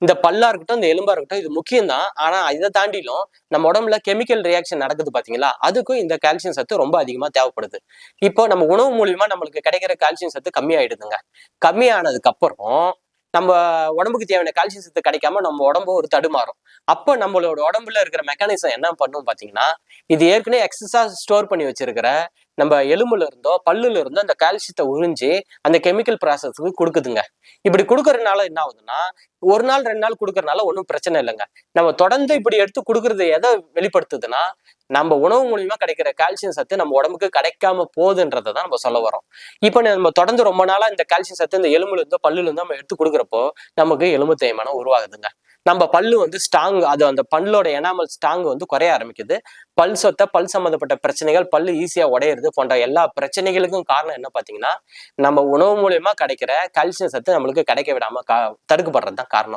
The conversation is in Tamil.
இந்த பல்லா இருக்கட்டும், இந்த எலும்பா இருக்கட்டும், இது முக்கியம் தான். ஆனா இதை தாண்டிலும் நம்ம உடம்புல கெமிக்கல் ரியாக்ஷன் நடக்குது பாத்தீங்களா, அதுக்கும் இந்த கால்சியம் சத்து ரொம்ப அதிகமா தேவைப்படுது. இப்போ நம்ம உணவு மூலியமா நம்மளுக்கு கிடைக்கிற கால்சியம் சத்து கம்மியாயிடுதுங்க. கம்மியானதுக்கு அப்புறம் நம்ம உடம்புக்கு தேவையான கால்சியம் சத்து கிடைக்காம நம்ம உடம்பு ஒரு தடுமாறும். அப்ப நம்மளோட உடம்புல இருக்கிற மெக்கானிசம் என்ன பண்ணும் பாத்தீங்கன்னா, இது ஏற்கனவே எக்ஸஸா ஸ்டோர் பண்ணி வச்சிருக்கிற நம்ம எலும்புல இருந்தோ பல்லுல இருந்தோ அந்த கால்சியத்தை உறிஞ்சி அந்த கெமிக்கல் ப்ராசஸ்க்கு கொடுக்குதுங்க. இப்படி கொடுக்கறதுனால என்ன ஆகுதுன்னா, ஒரு நாள் 2 நாள் கொடுக்கறதுனால ஒன்றும் பிரச்சனை இல்லைங்க. நம்ம தொடர்ந்து இப்படி எடுத்து கொடுக்கறது எதை வெளிப்படுத்துதுன்னா, நம்ம உணவு மூலியமா கிடைக்கிற கால்சியம் சத்து நம்ம உடம்புக்கு கிடைக்காம போகுதுன்றதை தான் நம்ம சொல்ல வரோம். இப்ப நம்ம தொடர்ந்து ரொம்ப நாளா இந்த கால்சியம் சத்து இந்த எலும்புல இருந்தோ பல்லுல இருந்தோ நம்ம எடுத்து கொடுக்குறப்போ நமக்கு எலும்பு தேய்மானம் உருவாகுதுங்க. நம்ம பல்லு ஸ்ட்ராங், அது அந்த பல்லோட எனாமல் ஸ்ட்ராங் குறைய ஆரம்பிக்குது. பல் சொத்தை, பல் சம்பந்தப்பட்ட பிரச்சனைகள், பல்லு ஈஸியா உடையிறது போன்ற எல்லா பிரச்சனைகளுக்கும் காரணம் என்ன பாத்தீங்கன்னா, நம்ம உணவு மூலியமா கிடைக்கிற கால்சியம் சத்து நம்மளுக்கு கிடைக்க விடாம தடுக்கப்படுறது தான் காரணம்.